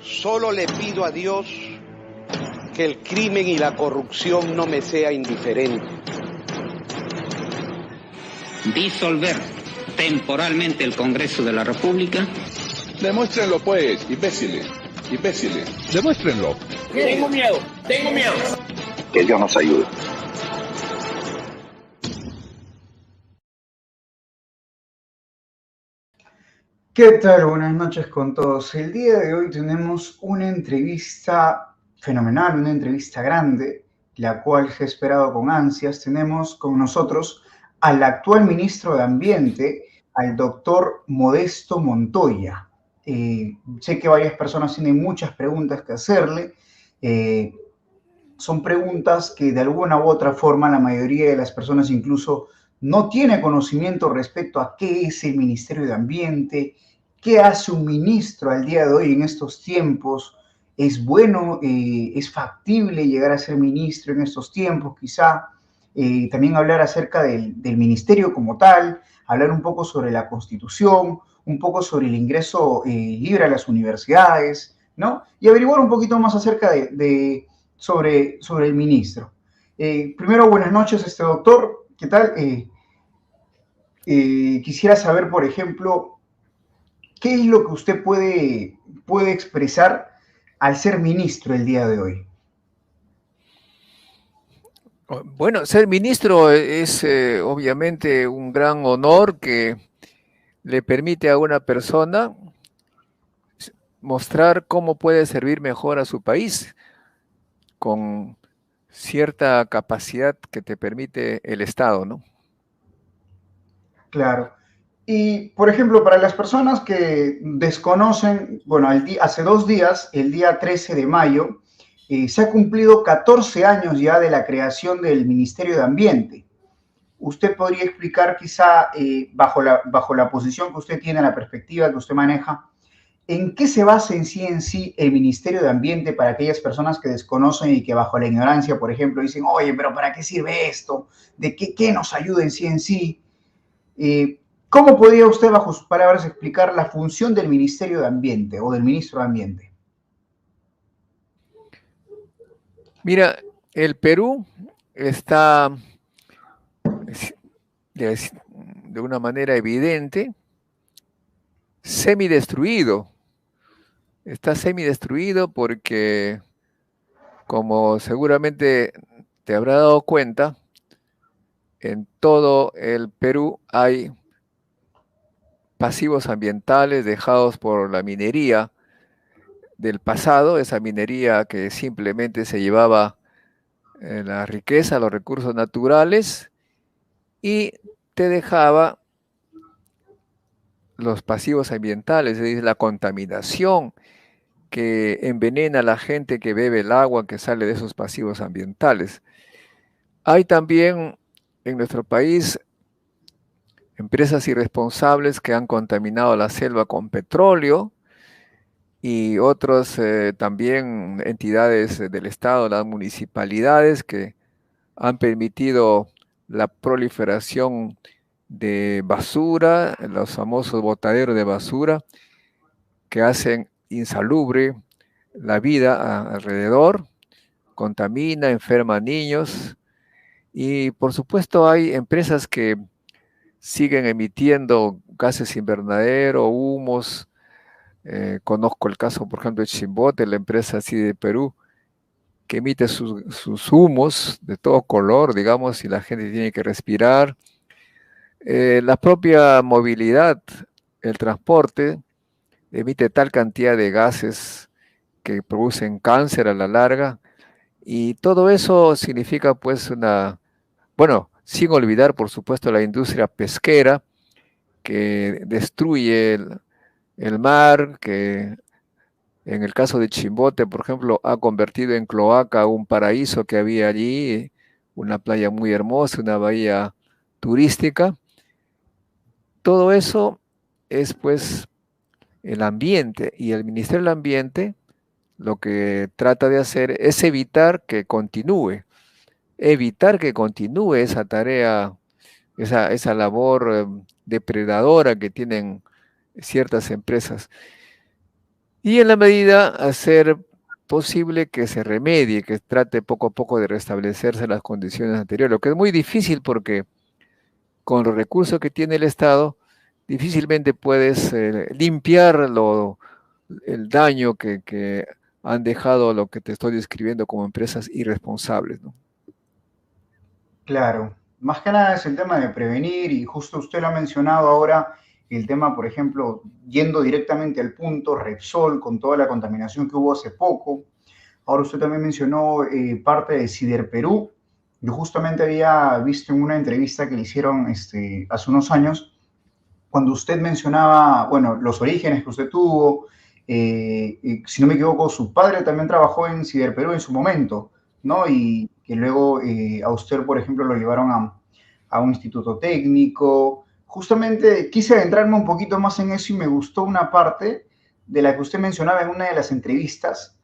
Solo le pido a Dios que el crimen y la corrupción no me sea indiferente. Disolver temporalmente el Congreso de la República. Demuéstrenlo pues, imbéciles, imbéciles. Demuéstrenlo. Tengo miedo. Que Dios nos ayude. ¿Qué tal? Buenas noches con todos. El día de hoy tenemos una entrevista fenomenal, una entrevista grande, la cual he esperado con ansias. Tenemos con nosotros al actual ministro de Ambiente, al doctor Modesto Montoya. Sé que varias personas tienen muchas preguntas que hacerle. Son preguntas que de alguna u otra forma la mayoría de las personas incluso no tiene conocimiento respecto a qué es el Ministerio de Ambiente, qué hace un ministro al día de hoy en estos tiempos. ¿Es bueno, es factible llegar a ser ministro en estos tiempos? Quizá también hablar acerca del ministerio como tal, hablar un poco sobre la Constitución, un poco sobre el ingreso libre a las universidades, ¿no? Y averiguar un poquito más acerca sobre el ministro. Primero, buenas noches, doctor. ¿Qué tal? Quisiera saber, por ejemplo, ¿qué es lo que usted puede expresar al ser ministro el día de hoy? Bueno, ser ministro es obviamente un gran honor que le permite a una persona mostrar cómo puede servir mejor a su país con cierta capacidad que te permite el Estado, ¿no? Claro. Y, por ejemplo, para las personas que desconocen, bueno, hace 2 días, el día 13 de mayo, se ha cumplido 14 años ya de la creación del Ministerio de Ambiente. ¿Usted podría explicar quizá, bajo la posición que usted tiene, la perspectiva que usted maneja, en qué se basa en sí el Ministerio de Ambiente para aquellas personas que desconocen y que bajo la ignorancia, por ejemplo, dicen, oye, pero ¿para qué sirve esto? ¿De qué nos ayuda en sí? ¿Cómo podría usted, bajo sus palabras, explicar la función del Ministerio de Ambiente o del Ministro de Ambiente? Mira, el Perú está de una manera evidente semidestruido. Está semidestruido porque, como seguramente te habrá dado cuenta, en todo el Perú hay pasivos ambientales dejados por la minería del pasado, esa minería que simplemente se llevaba la riqueza, los recursos naturales y te dejaba los pasivos ambientales, es decir, la contaminación que envenena a la gente que bebe el agua que sale de esos pasivos ambientales. Hay también en nuestro país empresas irresponsables que han contaminado la selva con petróleo y otros también entidades del Estado, las municipalidades que han permitido la proliferación de basura, los famosos botaderos de basura que hacen insalubre la vida alrededor, contamina, enferma a niños y por supuesto hay empresas que siguen emitiendo gases invernadero, humos. Conozco el caso, por ejemplo, de Chimbote, la empresa así de Perú, que emite sus humos de todo color, digamos, y la gente tiene que respirar. La propia movilidad, el transporte, emite tal cantidad de gases que producen cáncer a la larga, y todo eso significa pues bueno, sin olvidar por supuesto la industria pesquera que destruye el mar, que en el caso de Chimbote, por ejemplo, ha convertido en cloaca un paraíso que había allí, una playa muy hermosa, una bahía turística. Todo eso es pues el ambiente, y el Ministerio del Ambiente lo que trata de hacer es evitar que continúe esa tarea, esa labor depredadora que tienen ciertas empresas. y en la medida hacer posible que se remedie, que trate poco a poco de restablecerse las condiciones anteriores, lo que es muy difícil porque con los recursos que tiene el Estado, difícilmente puedes limpiar el daño que han dejado lo que te estoy describiendo como empresas irresponsables, ¿no? Claro, más que nada es el tema de prevenir y justo usted lo ha mencionado ahora, el tema, por ejemplo, yendo directamente al punto, Repsol, con toda la contaminación que hubo hace poco. Ahora usted también mencionó parte de Siderperú. Yo justamente había visto en una entrevista que le hicieron hace unos años, cuando usted mencionaba, bueno, los orígenes que usted tuvo, si no me equivoco, su padre también trabajó en Siderperú en su momento, ¿no? Y que luego a usted, por ejemplo, lo llevaron a un instituto técnico. Justamente quise adentrarme un poquito más en eso y me gustó una parte de la que usted mencionaba en una de las entrevistas,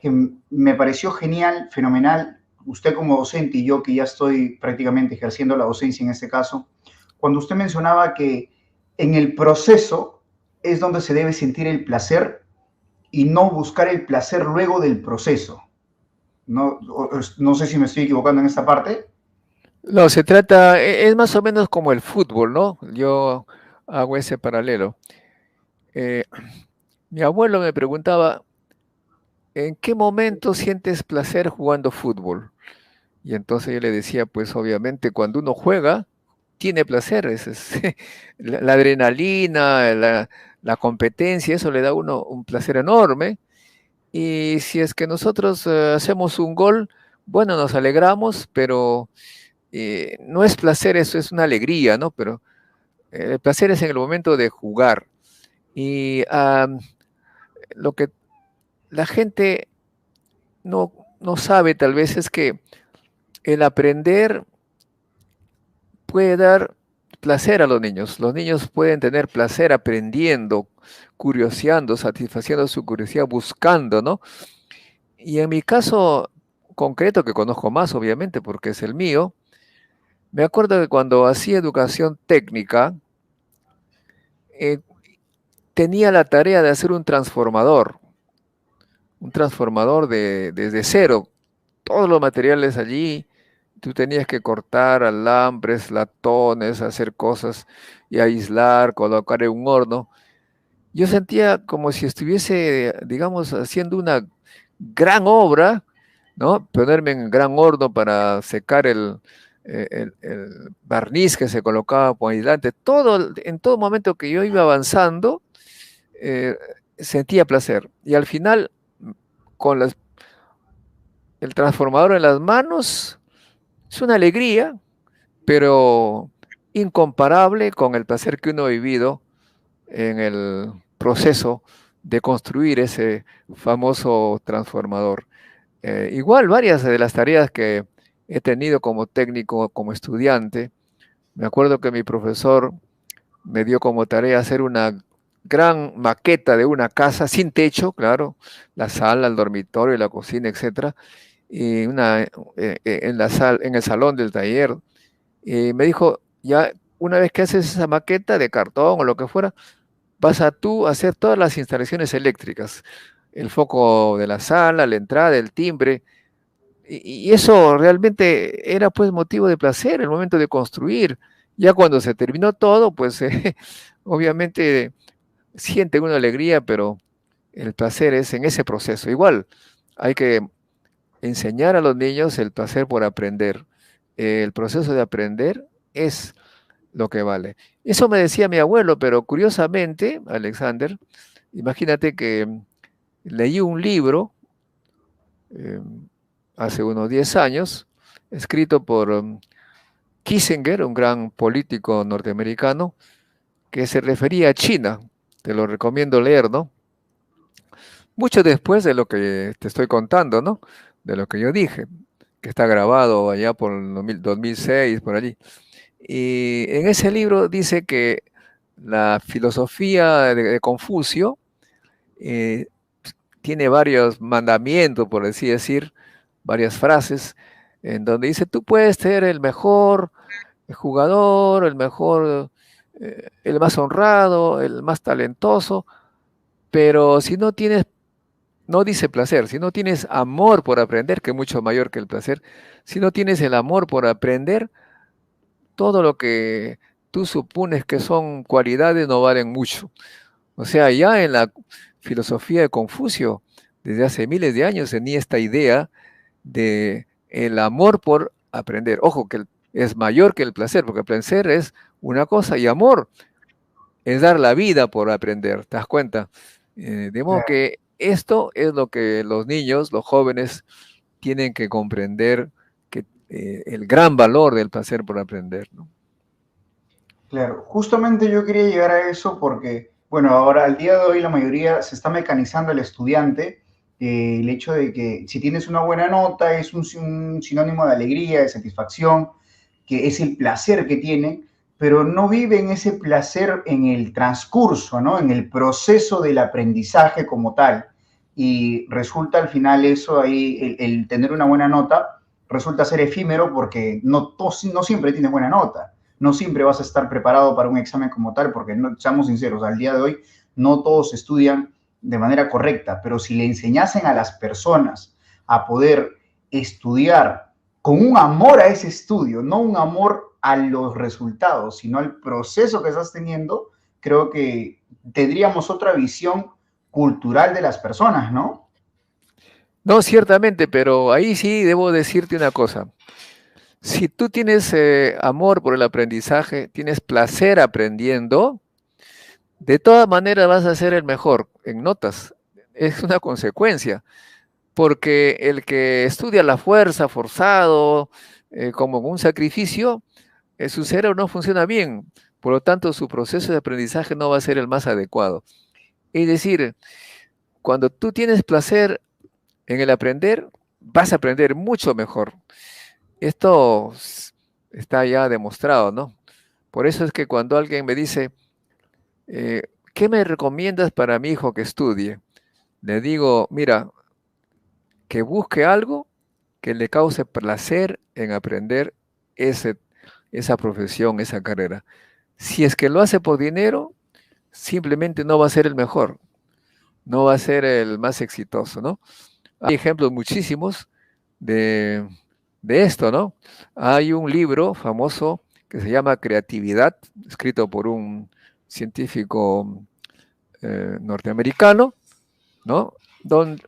que me pareció genial, fenomenal. Usted como docente y yo que ya estoy prácticamente ejerciendo la docencia en este caso, cuando usted mencionaba que en el proceso es donde se debe sentir el placer y no buscar el placer luego del proceso. No, no sé si me estoy equivocando en esta parte. No, se trata, es más o menos como el fútbol, ¿no? Yo hago ese paralelo. Eh, Mi abuelo me preguntaba, ¿en qué momento sientes placer jugando fútbol? Y entonces yo le decía, pues obviamente cuando uno juega, tiene placer, la adrenalina, la competencia, eso le da a uno un placer enorme. Y si es que nosotros hacemos un gol, bueno, nos alegramos, pero no es placer, eso es una alegría, ¿no? Pero el placer es en el momento de jugar. Y lo que la gente no sabe tal vez es que el aprender puede dar placer a los niños. Los niños pueden tener placer aprendiendo, curioseando, satisfaciendo su curiosidad, buscando, ¿no? Y en mi caso concreto, que conozco más obviamente porque es el mío, me acuerdo que cuando hacía educación técnica, eh, tenía la tarea de hacer un transformador desde cero, todos los materiales allí, tú tenías que cortar alambres, latones, hacer cosas y aislar, colocar en un horno. Yo sentía como si estuviese, digamos, haciendo una gran obra, ¿no? Ponerme en gran horno para secar el barniz que se colocaba por aislante. En todo momento que yo iba avanzando, eh, sentía placer. Y al final, con el transformador en las manos, es una alegría, pero incomparable con el placer que uno ha vivido en el proceso de construir ese famoso transformador. Igual varias de las tareas que he tenido como técnico, como estudiante, me acuerdo que mi profesor me dio como tarea hacer una gran maqueta de una casa sin techo, claro, la sala, el dormitorio, la cocina, etcétera, y en el salón del taller. Y me dijo, ya una vez que haces esa maqueta de cartón o lo que fuera, vas a tú hacer todas las instalaciones eléctricas, el foco de la sala, la entrada, el timbre, y eso realmente era pues motivo de placer el momento de construir. Ya cuando se terminó todo, pues obviamente siente una alegría, pero el placer es en ese proceso. Igual, hay que enseñar a los niños el placer por aprender. El proceso de aprender es lo que vale. Eso me decía mi abuelo, pero curiosamente, Alexander, imagínate que leí un libro eh, hace unos 10 años, escrito por Kissinger, un gran político norteamericano, que se refería a China. Te lo recomiendo leer, ¿no? Mucho después de lo que te estoy contando, ¿no? De lo que yo dije, que está grabado allá por el 2006, por allí. Y en ese libro dice que la filosofía de Confucio tiene varios mandamientos, por así decir, varias frases, en donde dice, tú puedes ser el mejor jugador, el mejor, el más honrado, el más talentoso, pero si no tienes no dice placer, si no tienes amor por aprender, que es mucho mayor que el placer, si no tienes el amor por aprender, todo lo que tú supones que son cualidades no valen mucho. O sea, ya en la filosofía de Confucio, desde hace miles de años tenía esta idea de el amor por aprender. Ojo, que es mayor que el placer, porque el placer es una cosa y amor es dar la vida por aprender, ¿te das cuenta? De modo que esto es lo que los niños, los jóvenes, tienen que comprender, que el gran valor del placer por aprender, ¿no? Claro, justamente yo quería llegar a eso porque, bueno, ahora al día de hoy la mayoría se está mecanizando el estudiante, el hecho de que si tienes una buena nota es un sinónimo de alegría, de satisfacción, que es el placer que tiene, pero no viven ese placer en el transcurso, ¿no? En el proceso del aprendizaje como tal. Y resulta al final eso ahí, el tener una buena nota, resulta ser efímero porque no siempre tienes buena nota. No siempre vas a estar preparado para un examen como tal, porque no, seamos sinceros, al día de hoy no todos estudian de manera correcta, pero si le enseñasen a las personas a poder estudiar con un amor a ese estudio, no un amor a los resultados, sino al proceso que estás teniendo, creo que tendríamos otra visión cultural de las personas, ¿no? No, ciertamente, pero ahí sí debo decirte una cosa. Si tú tienes amor por el aprendizaje, tienes placer aprendiendo, de todas maneras vas a ser el mejor en notas. Es una consecuencia, porque el que estudia a la fuerza, forzado, como un sacrificio, su cerebro no funciona bien. Por lo tanto, su proceso de aprendizaje no va a ser el más adecuado. Es decir, cuando tú tienes placer en el aprender, vas a aprender mucho mejor. Esto está ya demostrado, ¿no? Por eso es que cuando alguien me dice, ¿qué me recomiendas para mi hijo que estudie? Le digo, mira, que busque algo que le cause placer en aprender esa profesión, esa carrera. Si es que lo hace por dinero, simplemente no va a ser el mejor, no va a ser el más exitoso, ¿no? Hay ejemplos muchísimos de esto, ¿no? Hay un libro famoso que se llama Creatividad, escrito por un científico norteamericano, ¿no?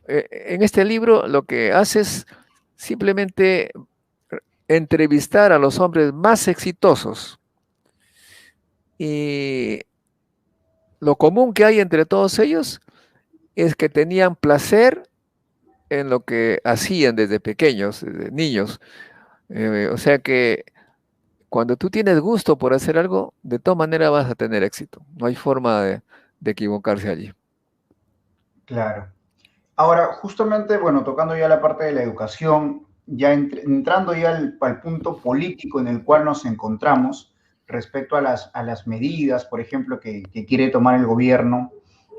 En este libro lo que hace es simplemente entrevistar a los hombres más exitosos. Y lo común que hay entre todos ellos es que tenían placer en lo que hacían desde pequeños, desde niños. O sea que cuando tú tienes gusto por hacer algo, de todas maneras vas a tener éxito. No hay forma de equivocarse allí. Claro. Ahora, justamente, bueno, tocando ya la parte de la educación, ya entrando ya al punto político en el cual nos encontramos respecto a las medidas, por ejemplo, que quiere tomar el gobierno.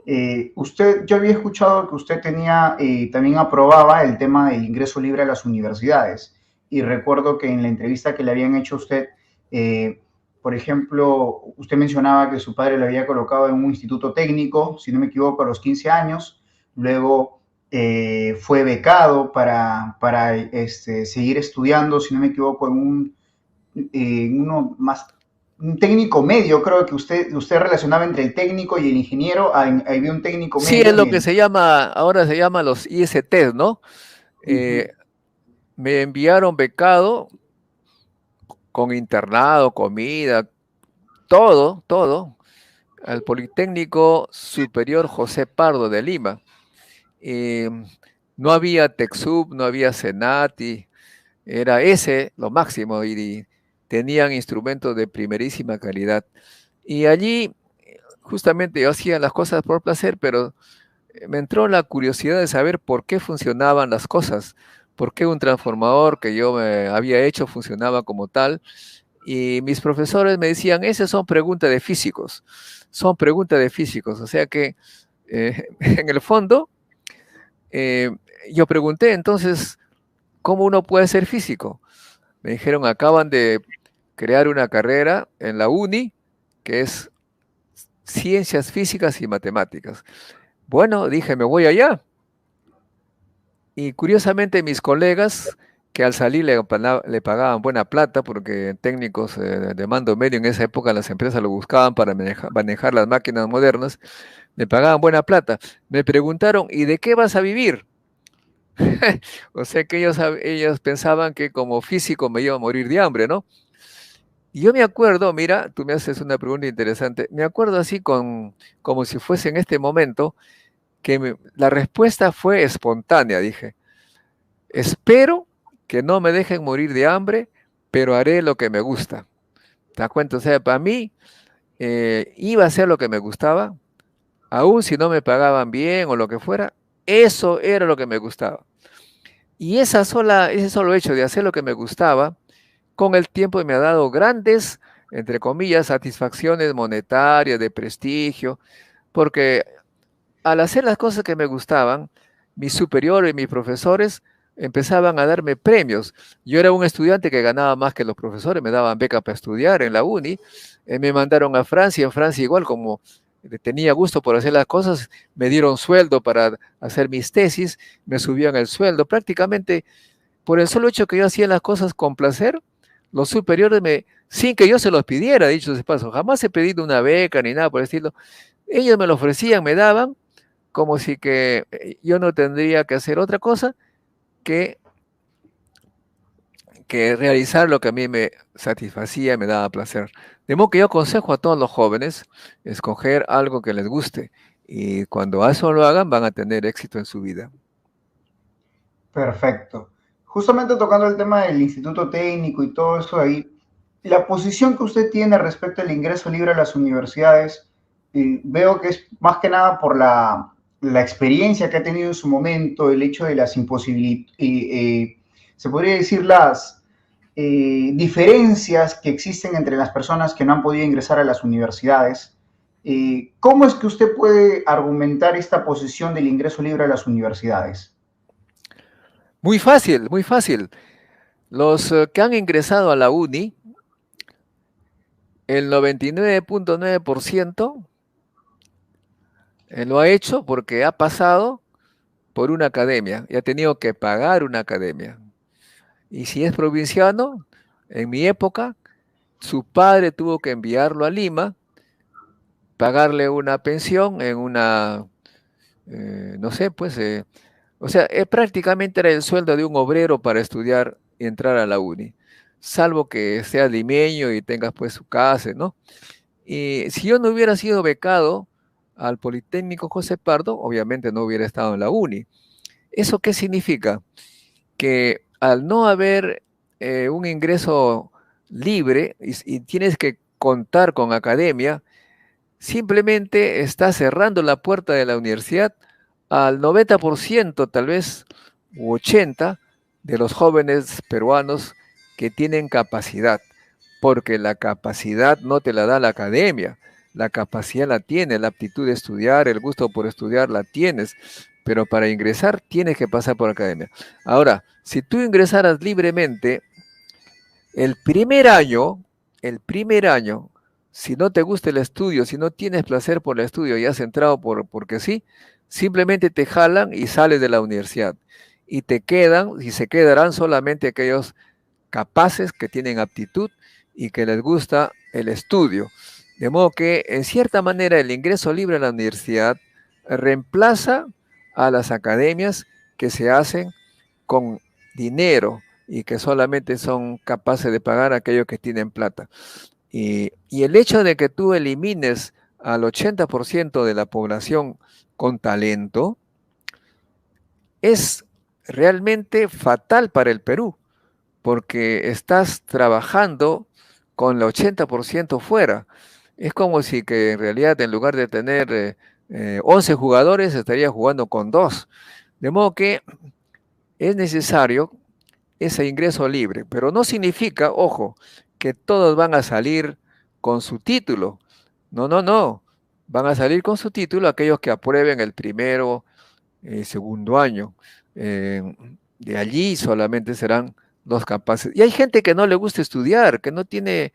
Yo había escuchado que usted también aprobaba el tema del ingreso libre a las universidades. Y recuerdo que en la entrevista que le habían hecho a usted, por ejemplo, usted mencionaba que su padre lo había colocado en un instituto técnico, si no me equivoco, a los 15 años. Luego fue becado para seguir estudiando, si no me equivoco, en un técnico medio. Creo que usted relacionaba entre el técnico y el ingeniero. Había un técnico medio. Sí, es lo que se llama, ahora se llama los ISTs, ¿no? Me enviaron becado con internado, comida, todo, al Politécnico Superior José Pardo de Lima. No había TecSub, no había Senati, era ese lo máximo y tenían instrumentos de primerísima calidad. Y allí justamente yo hacía las cosas por placer, pero me entró la curiosidad de saber por qué funcionaban las cosas, por qué un transformador que yo me había hecho funcionaba como tal. Y mis profesores me decían, esas son preguntas de físicos, son preguntas de físicos. O sea que en el fondo yo pregunté entonces, ¿cómo uno puede ser físico? Me dijeron, acaban de crear una carrera en la UNI que es Ciencias Físicas y Matemáticas. Bueno, dije, me voy allá. Y curiosamente mis colegas, que al salir le pagaban buena plata, porque técnicos de mando medio en esa época las empresas lo buscaban para manejar las máquinas modernas, le pagaban buena plata. Me preguntaron, ¿y de qué vas a vivir? O sea que ellos pensaban que como físico me iba a morir de hambre, ¿no? Y yo me acuerdo, mira, tú me haces una pregunta interesante, me acuerdo así como si fuese en este momento, que la respuesta fue espontánea, dije, espero que no me dejen morir de hambre, pero haré lo que me gusta. ¿Te das cuenta? O sea, para mí iba a hacer lo que me gustaba, aun si no me pagaban bien o lo que fuera, eso era lo que me gustaba. Y ese solo hecho de hacer lo que me gustaba, con el tiempo me ha dado grandes, entre comillas, satisfacciones monetarias, de prestigio, porque al hacer las cosas que me gustaban, mis superiores y mis profesores empezaban a darme premios. Yo era un estudiante que ganaba más que los profesores, me daban beca para estudiar en la uni, me mandaron a Francia, en Francia igual, como tenía gusto por hacer las cosas, me dieron sueldo para hacer mis tesis, me subían el sueldo, prácticamente por el solo hecho que yo hacía las cosas con placer, los superiores sin que yo se los pidiera, dicho de paso, jamás he pedido una beca ni nada por el estilo, ellos me lo ofrecían, me daban, como si que yo no tendría que hacer otra cosa que realizar lo que a mí me satisfacía y me daba placer. De modo que yo aconsejo a todos los jóvenes escoger algo que les guste y cuando eso lo hagan van a tener éxito en su vida. Perfecto. Justamente tocando el tema del Instituto Técnico y todo eso ahí, la posición que usted tiene respecto al ingreso libre a las universidades, veo que es más que nada por la experiencia que ha tenido en su momento, el hecho de las imposibilidades, se podría decir las diferencias que existen entre las personas que no han podido ingresar a las universidades. ¿Cómo es que usted puede argumentar esta posición del ingreso libre a las universidades? Muy fácil, muy fácil. Los que han ingresado a la uni, el 99.9% lo ha hecho porque ha pasado por una academia y ha tenido que pagar una academia. Y si es provinciano, en mi época, su padre tuvo que enviarlo a Lima, pagarle una pensión en una, no sé, pues, o sea, prácticamente era el sueldo de un obrero para estudiar y entrar a la uni, salvo que seas limeño y tengas pues su casa, ¿no? Y si yo no hubiera sido becado al Politécnico José Pardo, obviamente no hubiera estado en la uni. ¿Eso qué significa? Que al no haber un ingreso libre y tienes que contar con academia, simplemente está cerrando la puerta de la universidad al 90%, tal vez, u 80% de los jóvenes peruanos que tienen capacidad, porque la capacidad no te la da la academia, la capacidad la tiene, la aptitud de estudiar, el gusto por estudiar la tienes, pero para ingresar tienes que pasar por la academia. Ahora, si tú ingresaras libremente, el primer año, si no te gusta el estudio, si no tienes placer por el estudio y has entrado porque sí, simplemente te jalan y sales de la universidad. Y se quedarán solamente aquellos capaces que tienen aptitud y que les gusta el estudio. De modo que, en cierta manera, el ingreso libre a la universidad reemplaza a las academias que se hacen con dinero y que solamente son capaces de pagar a aquellos que tienen plata. Y el hecho de que tú elimines al 80% de la población con talento es realmente fatal para el Perú, porque estás trabajando con el 80% fuera. Es como si que en realidad en lugar de tener 11 jugadores estaría jugando con 2. De modo que es necesario ese ingreso libre, pero no significa, ojo, que todos van a salir con su título. No, no, no. Van a salir con su título aquellos que aprueben el primero, segundo año. De allí solamente serán los capaces. Y hay gente que no le gusta estudiar, que no tiene,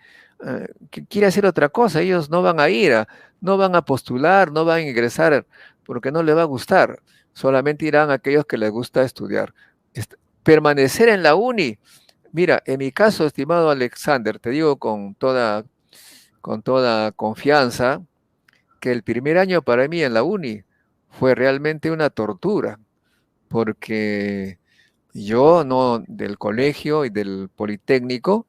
que quiere hacer otra cosa. Ellos no van a ir, no van a postular, no van a ingresar porque no le va a gustar. solamente irán aquellos que les gusta estudiar. Permanecer en la uni. Mira, en mi caso, estimado Alexander, te digo con toda confianza que el primer año para mí en la uni fue realmente una tortura, porque yo no, del colegio y del politécnico,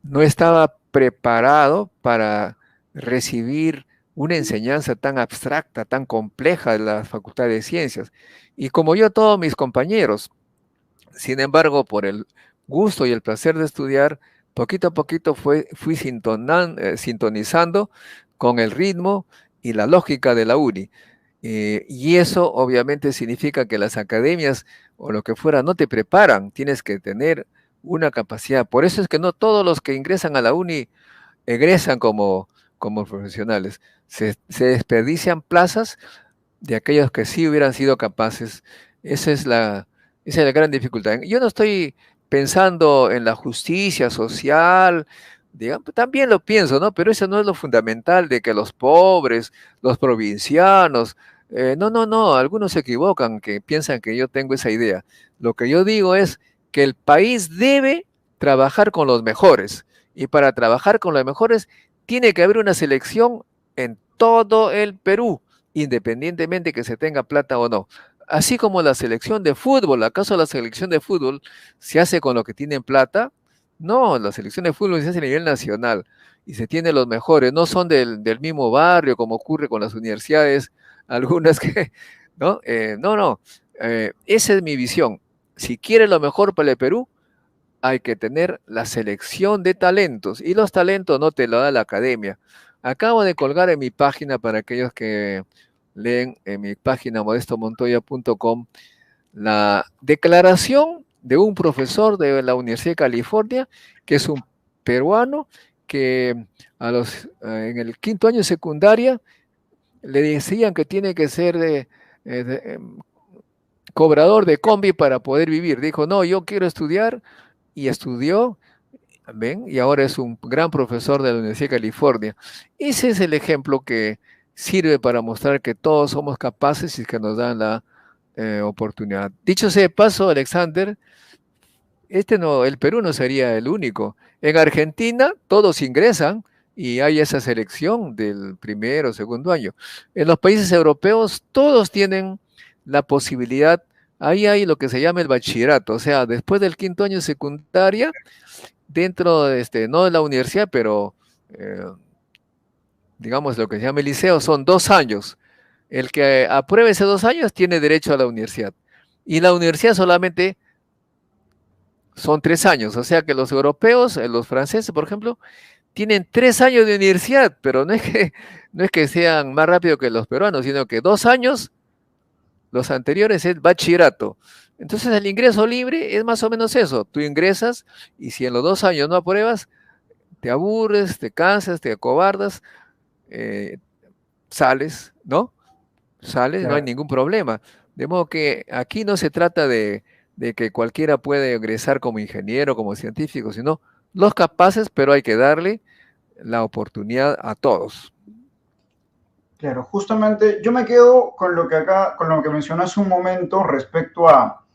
no estaba preparado para recibir una enseñanza tan abstracta, tan compleja de la Facultad de Ciencias. Y como yo, todos mis compañeros, sin embargo, por el gusto y el placer de estudiar, poquito a poquito fui sintonizando con el ritmo y la lógica de la uni. Y eso obviamente significa que las academias o lo que fuera no te preparan, tienes que tener una capacidad. Por eso es que no todos los que ingresan a la uni egresan como profesionales. Se desperdician plazas de aquellos que sí hubieran sido capaces. Esa es la gran dificultad. Yo no estoy pensando en la justicia social, digamos, también lo pienso, ¿no? Pero eso no es lo fundamental de que los pobres, los provincianos, no, algunos se equivocan, que piensan que yo tengo esa idea. Lo que yo digo es que el país debe trabajar con los mejores, y para trabajar con los mejores tiene que haber una selección en todo el Perú, independientemente que se tenga plata o no. Así como la selección de fútbol, ¿acaso la selección de fútbol se hace con lo que tienen plata? No, la selección de fútbol se hace a nivel nacional y se tiene los mejores, no son del mismo barrio como ocurre con las universidades, algunas que, ¿no? Esa es mi visión. Si quiere lo mejor para el Perú, hay que tener la selección de talentos, y los talentos no te lo da la academia. Acabo de colgar en mi página, para aquellos que leen en mi página modestomontoya.com, la declaración de un profesor de la Universidad de California, que es un peruano, que en el 5º año de secundaria le decían que tiene que ser cobrador de combi para poder vivir. Dijo, no, yo quiero estudiar, y estudió, ¿ven? Y ahora es un gran profesor de la Universidad de California. Ese es el ejemplo que sirve para mostrar que todos somos capaces y que nos dan la oportunidad. Dicho sea de paso, Alexander, el Perú no sería el único. En Argentina todos ingresan y hay esa selección del 1º o 2º año. En los países europeos todos tienen la posibilidad. Ahí hay lo que se llama el bachillerato, o sea, después del 5º año de secundaria, dentro de no de la universidad, pero digamos lo que se llama el liceo, son 2 años. El que apruebe ese 2 años tiene derecho a la universidad. Y la universidad solamente son 3 años, o sea que los europeos, los franceses, por ejemplo, tienen 3 años de universidad, pero no es que sean más rápido que los peruanos, sino que 2 años. Los anteriores es bachillerato. Entonces el ingreso libre es más o menos eso. Tú ingresas y si en los 2 años no apruebas, te aburres, te cansas, te acobardas, sales, ¿no? Sales, claro. No hay ningún problema. De modo que aquí no se trata de que cualquiera puede ingresar como ingeniero, como científico, sino los capaces, pero hay que darle la oportunidad a todos. Claro, justamente yo me quedo con lo que mencionó hace un momento respecto a,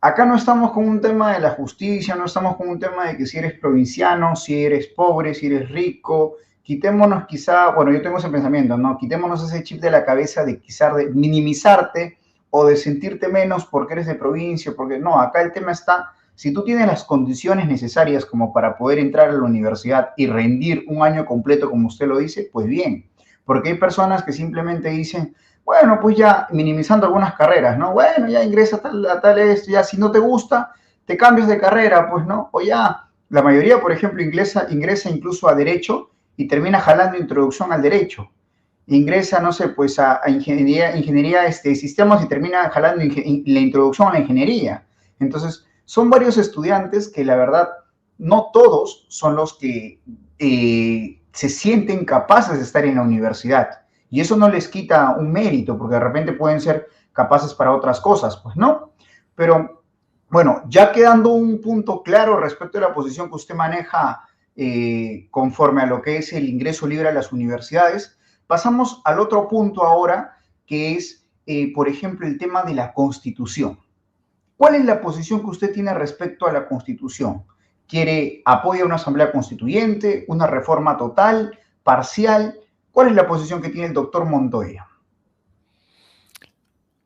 acá no estamos con un tema de la justicia, no estamos con un tema de que si eres provinciano, si eres pobre, si eres rico, quitémonos quizá, bueno, yo tengo ese pensamiento, ¿no? Quitémonos ese chip de la cabeza de quizá de minimizarte o de sentirte menos porque eres de provincia, porque no, acá el tema está, si tú tienes las condiciones necesarias como para poder entrar a la universidad y rendir un año completo como usted lo dice, pues bien. Porque hay personas que simplemente dicen, bueno, pues ya minimizando algunas carreras, ¿no? Bueno, ya ingresa a tal esto, ya si no te gusta, te cambias de carrera, pues, ¿no? O ya, la mayoría, por ejemplo, ingresa incluso a Derecho y termina jalando introducción al Derecho. Ingresa, no sé, pues a ingeniería de sistemas y termina jalando la introducción a la ingeniería. Entonces, son varios estudiantes que la verdad, no todos son los que se sienten capaces de estar en la universidad. Y eso no les quita un mérito, porque de repente pueden ser capaces para otras cosas, pues no. Pero, bueno, ya quedando un punto claro respecto a la posición que usted maneja conforme a lo que es el ingreso libre a las universidades, pasamos al otro punto ahora, que es por ejemplo, el tema de la Constitución. ¿Cuál es la posición que usted tiene respecto a la Constitución? ¿Apoya una asamblea constituyente, una reforma total, parcial? ¿Cuál es la posición que tiene el doctor Montoya?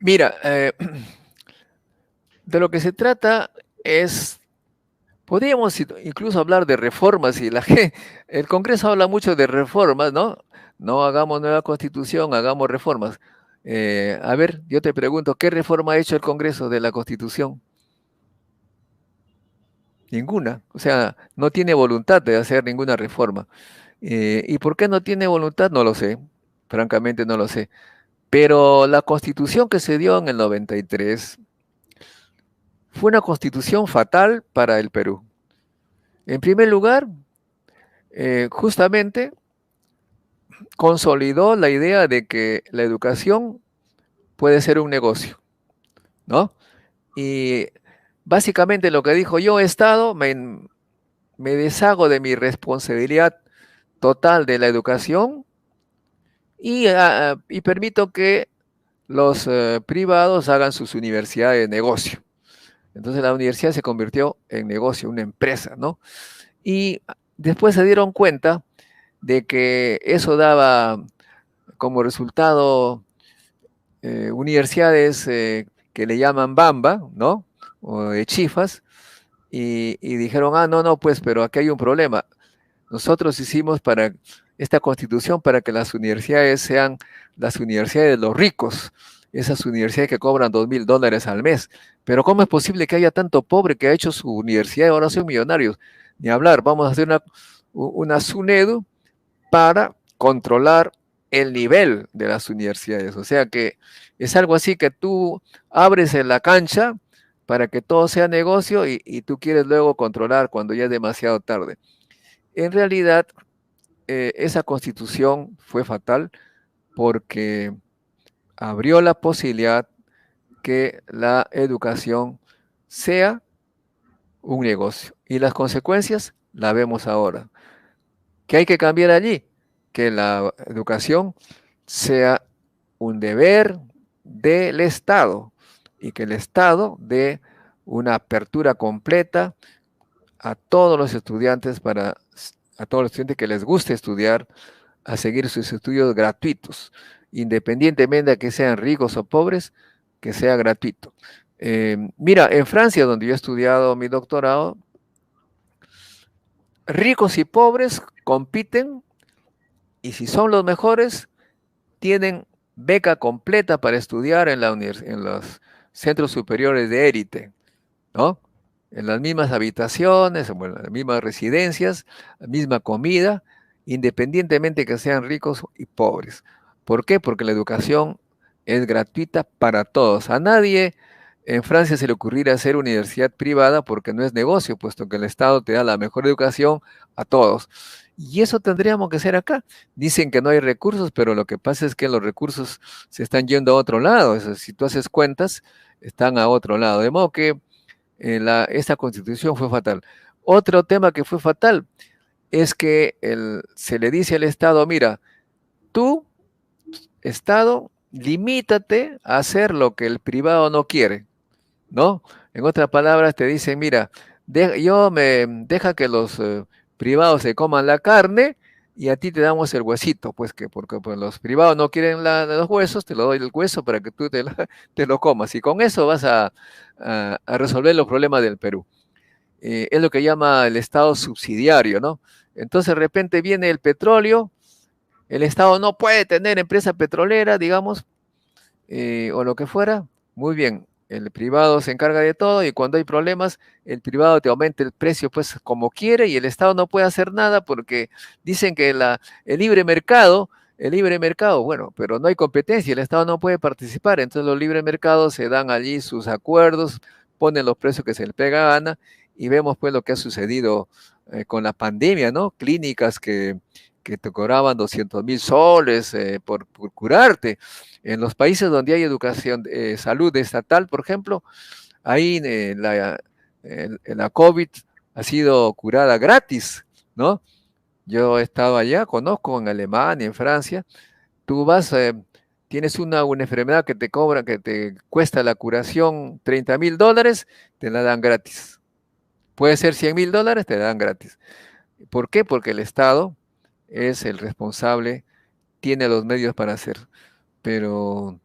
Mira, de lo que se trata es, podríamos incluso hablar de reformas, y el Congreso habla mucho de reformas, ¿no? No hagamos nueva constitución, hagamos reformas. A ver, yo te pregunto, ¿qué reforma ha hecho el Congreso de la Constitución? Ninguna. O sea, no tiene voluntad de hacer ninguna reforma. ¿Y por qué no tiene voluntad? No lo sé. Francamente no lo sé. Pero la Constitución que se dio en el 93 fue una Constitución fatal para el Perú. En primer lugar, justamente consolidó la idea de que la educación puede ser un negocio, ¿no? Y básicamente lo que dijo: yo, Estado, me deshago de mi responsabilidad total de la educación y permito que los privados hagan sus universidades de negocio. Entonces la universidad se convirtió en negocio, una empresa, ¿no? Y después se dieron cuenta de que eso daba como resultado universidades que le llaman Bamba, ¿no? O de chifas, y dijeron: no, pues, pero aquí hay un problema. Nosotros hicimos esta constitución para que las universidades sean las universidades de los ricos, esas universidades que cobran $2,000 al mes. Pero ¿cómo es posible que haya tanto pobre que ha hecho su universidad y ahora son millonarios? Ni hablar, vamos a hacer una SUNEDU para controlar el nivel de las universidades. O sea que es algo así que tú abres en la cancha para que todo sea negocio y tú quieres luego controlar cuando ya es demasiado tarde. En realidad, esa constitución fue fatal porque abrió la posibilidad que la educación sea un negocio. Y las consecuencias las vemos ahora. ¿Qué hay que cambiar allí? Que la educación sea un deber del Estado y que el Estado dé una apertura completa a todos los estudiantes, a todos los estudiantes que les guste estudiar, a seguir sus estudios gratuitos, independientemente de que sean ricos o pobres, que sea gratuito. Mira, en Francia, donde yo he estudiado mi doctorado, ricos y pobres compiten y si son los mejores, tienen beca completa para estudiar en los centros superiores de élite, ¿no? En las mismas habitaciones, en las mismas residencias, la misma comida, independientemente que sean ricos y pobres. ¿Por qué? Porque la educación es gratuita para todos. A nadie en Francia se le ocurrirá hacer universidad privada porque no es negocio, puesto que el Estado te da la mejor educación a todos. Y eso tendríamos que hacer acá. Dicen que no hay recursos, pero lo que pasa es que los recursos se están yendo a otro lado. Eso, si tú haces cuentas, están a otro lado. De modo que esta constitución fue fatal. Otro tema que fue fatal es que se le dice al Estado: mira, tú, Estado, limítate a hacer lo que el privado no quiere, ¿no? En otras palabras, te dicen: mira, deja que los privados se coman la carne y a ti te damos el huesito, porque pues, los privados no quieren los huesos, te lo doy el hueso para que tú te lo comas, y con eso vas a resolver los problemas del Perú. Es lo que llama el Estado subsidiario, ¿no? Entonces de repente viene el petróleo, el Estado no puede tener empresa petrolera, digamos, o lo que fuera. Muy bien, el privado se encarga de todo y cuando hay problemas, el privado te aumenta el precio pues como quiere y el Estado no puede hacer nada porque dicen que el libre mercado, bueno, pero no hay competencia, el Estado no puede participar, entonces los libres mercados se dan allí sus acuerdos, ponen los precios que se les pega gana y vemos pues lo que ha sucedido con la pandemia, ¿no? Clínicas que te cobraban 200,000 soles por curarte. En los países donde hay educación, salud estatal, por ejemplo, ahí la COVID ha sido curada gratis, ¿no? Yo he estado allá, conozco en Alemania, en Francia, tú vas tienes una enfermedad que te cobra, que te cuesta la curación $30,000, te la dan gratis. Puede ser $100,000, te la dan gratis. ¿Por qué? Porque el Estado es el responsable, tiene los medios para hacer. Pero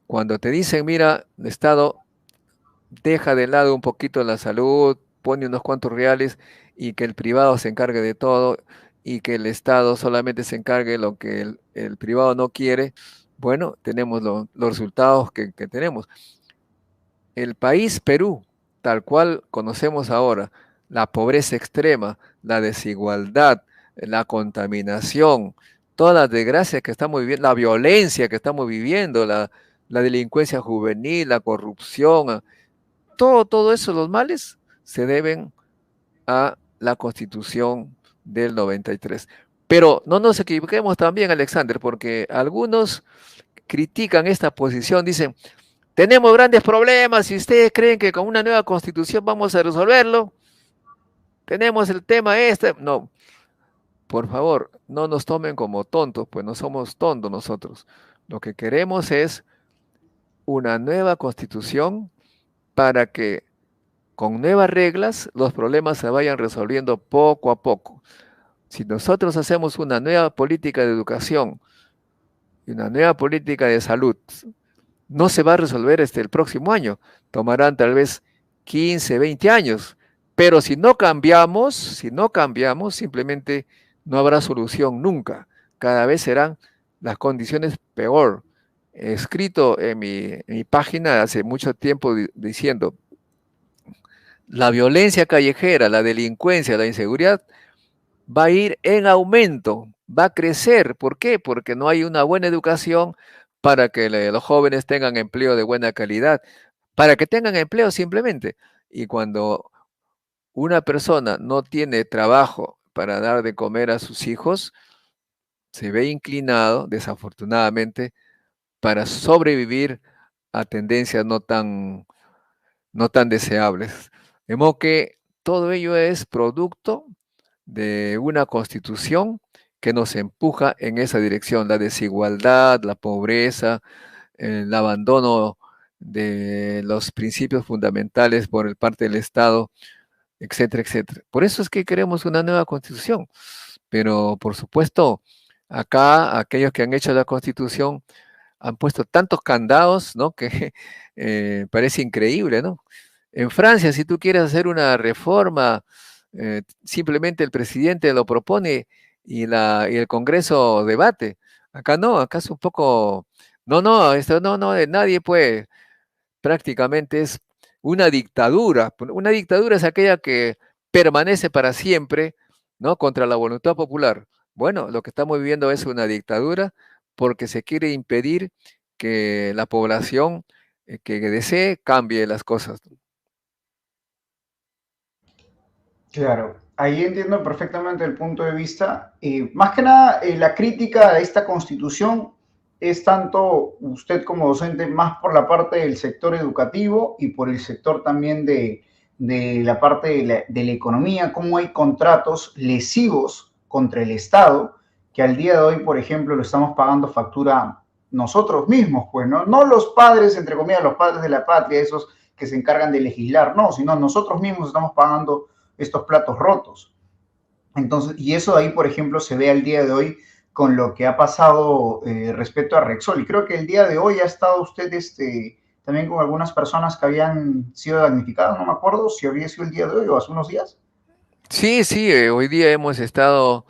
cuando te dicen, mira, el Estado deja de lado un poquito la salud, pone unos cuantos reales y que el privado se encargue de todo y que el Estado solamente se encargue de lo que el privado no quiere, bueno, tenemos los resultados que tenemos. El país Perú, tal cual conocemos ahora, la pobreza extrema, la desigualdad, la contaminación, todas las desgracias que estamos viviendo, la violencia que estamos viviendo, la delincuencia juvenil, la corrupción, todo eso, los males, se deben a la Constitución del 93. Pero no nos equivoquemos también, Alexander, porque algunos critican esta posición, dicen, tenemos grandes problemas y ustedes creen que con una nueva Constitución vamos a resolverlo. Tenemos el tema este. No, por favor, no nos tomen como tontos, pues no somos tontos nosotros. Lo que queremos es una nueva Constitución para que con nuevas reglas los problemas se vayan resolviendo poco a poco. Si nosotros hacemos una nueva política de educación y una nueva política de salud, no se va a resolver el próximo año. Tomarán tal vez 15, 20 años. Pero si no cambiamos, simplemente no habrá solución nunca. Cada vez serán las condiciones peor. He escrito en mi página hace mucho tiempo diciendo, la violencia callejera, la delincuencia, la inseguridad va a ir en aumento, va a crecer. ¿Por qué? Porque no hay una buena educación para que los jóvenes tengan empleo de buena calidad, para que tengan empleo simplemente. Y cuando una persona no tiene trabajo para dar de comer a sus hijos, se ve inclinado, desafortunadamente, para sobrevivir a tendencias no tan deseables. De modo que todo ello es producto de una constitución que nos empuja en esa dirección, la desigualdad, la pobreza, el abandono de los principios fundamentales por parte del Estado, etcétera, etcétera. Por eso es que queremos una nueva constitución, pero por supuesto, acá aquellos que han hecho la constitución han puesto tantos candados, ¿no? Que parece increíble, ¿no? En Francia, si tú quieres hacer una reforma, simplemente el presidente lo propone y el Congreso debate. Acá no, acá es un poco, esto no, nadie puede, prácticamente es una dictadura. Una dictadura es aquella que permanece para siempre, ¿no? Contra la voluntad popular. Bueno, lo que estamos viviendo es una dictadura porque se quiere impedir que la población que desee cambie las cosas. Claro, ahí entiendo perfectamente el punto de vista. Más que nada, la crítica a esta constitución es tanto usted como docente más por la parte del sector educativo y por el sector también de la parte de la economía, cómo hay contratos lesivos contra el Estado, que al día de hoy, por ejemplo, lo estamos pagando factura nosotros mismos, pues, ¿no? No los padres, entre comillas, los padres de la patria, esos que se encargan de legislar, no, sino nosotros mismos estamos pagando estos platos rotos. Entonces, y eso ahí, por ejemplo, se ve al día de hoy con lo que ha pasado respecto a Rexol. Y creo que el día de hoy ha estado usted también con algunas personas que habían sido damnificadas, no me acuerdo si había sido el día de hoy o hace unos días. Sí, hoy día hemos estado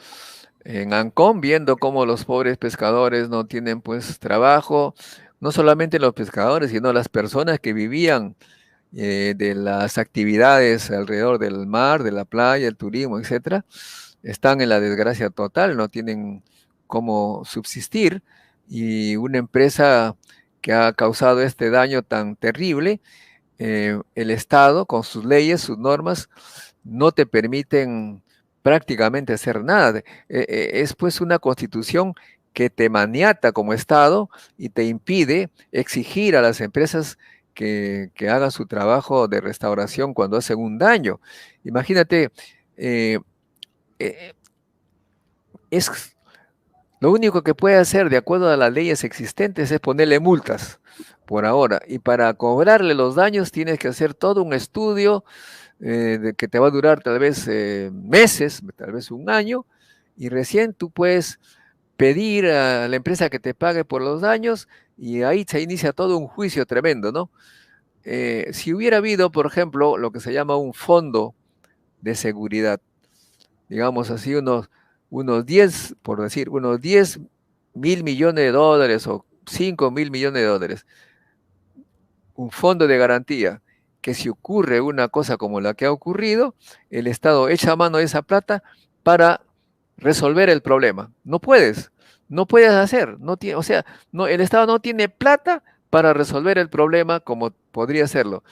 en Ancón viendo cómo los pobres pescadores no tienen pues trabajo, no solamente los pescadores, sino las personas que vivían de las actividades alrededor del mar, de la playa, el turismo, etcétera, están en la desgracia total, no tienen cómo subsistir, y una empresa que ha causado este daño tan terrible, el Estado con sus leyes, sus normas, no te permiten prácticamente hacer nada. Es pues una constitución que te maniata como Estado y te impide exigir a las empresas que hagan su trabajo de restauración cuando hacen un daño. Imagínate, es Lo único que puede hacer, de acuerdo a las leyes existentes, es ponerle multas por ahora. Y para cobrarle los daños tienes que hacer todo un estudio que te va a durar tal vez meses, tal vez un año, y recién tú puedes pedir a la empresa que te pague por los daños y ahí se inicia todo un juicio tremendo, ¿no? Si hubiera habido, por ejemplo, lo que se llama un fondo de seguridad, digamos así, unos 10, por decir, unos 10.000 millones de dólares o 5.000 millones de dólares, un fondo de garantía, que si ocurre una cosa como la que ha ocurrido, el Estado echa mano de esa plata para resolver el problema. No puedes hacer, no tiene, o sea, no, el Estado no tiene plata para resolver el problema como podría hacerlo.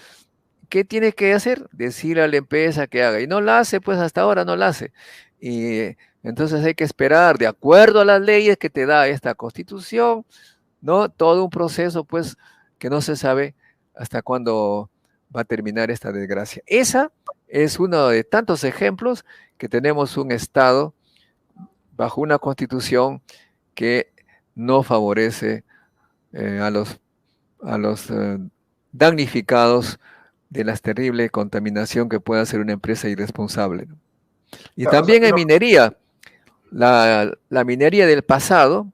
¿Qué tiene que hacer? Decirle a la empresa que haga. Y no la hace, pues hasta ahora no la hace. Y entonces hay que esperar, de acuerdo a las leyes que te da esta Constitución, ¿no? Todo un proceso, pues, que no se sabe hasta cuándo va a terminar esta desgracia. Esa es uno de tantos ejemplos que tenemos un Estado bajo una Constitución que no favorece a los damnificados de la terrible contaminación que puede hacer una empresa irresponsable. Y también en minería, la minería del pasado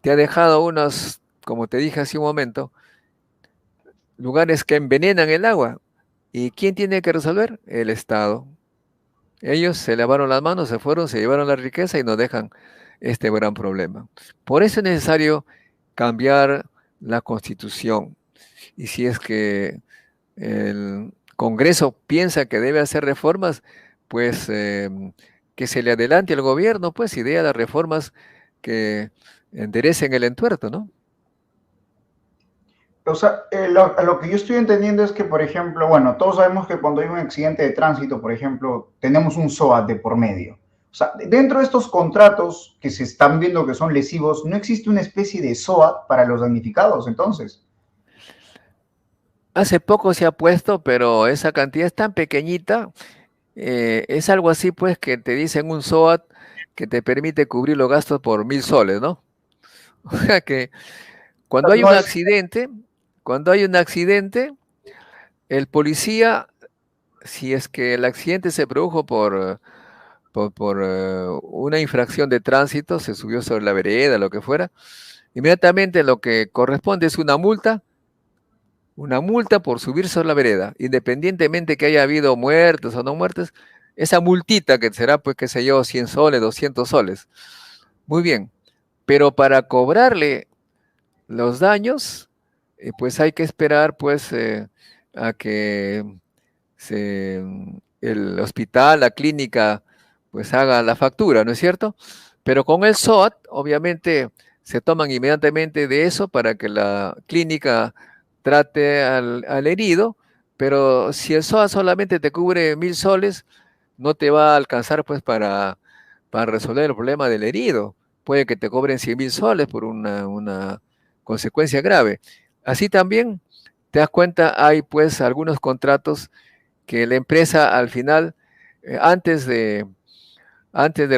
te ha dejado unos, como te dije hace un momento, lugares que envenenan el agua. ¿Y quién tiene que resolver? El Estado. Ellos se lavaron las manos, se fueron, se llevaron la riqueza y nos dejan este gran problema. Por eso es necesario cambiar la Constitución. Y si es que el Congreso piensa que debe hacer reformas, pues que se le adelante al gobierno, pues idea las reformas que enderecen el entuerto, ¿no? O sea, lo que yo estoy entendiendo es que, por ejemplo, bueno, todos sabemos que cuando hay un accidente de tránsito, por ejemplo, tenemos un SOAT de por medio. O sea, dentro de estos contratos que se están viendo que son lesivos, ¿no existe una especie de SOAT para los damnificados, entonces? Hace poco se ha puesto, pero esa cantidad es tan pequeñita, es algo así, pues, que te dicen un SOAT que te permite cubrir los gastos por 1.000 soles, ¿no? O sea que cuando hay un accidente, el policía, si es que el accidente se produjo por una infracción de tránsito, se subió sobre la vereda, lo que fuera, inmediatamente lo que corresponde es una multa por subir sobre la vereda, independientemente que haya habido muertes o no muertes, esa multita que será, pues, qué sé yo, 100 soles, 200 soles. Muy bien, pero para cobrarle los daños, pues hay que esperar, pues, a que el hospital, la clínica, pues haga la factura, ¿no es cierto? Pero con el SOAT, obviamente, se toman inmediatamente de eso para que la clínica trate al herido, pero si el SOAT solamente te cubre 1.000 soles, no te va a alcanzar, pues, para resolver el problema del herido. Puede que te cobren 100.000 soles por una consecuencia grave. Así también, te das cuenta, hay pues algunos contratos que la empresa al final, antes de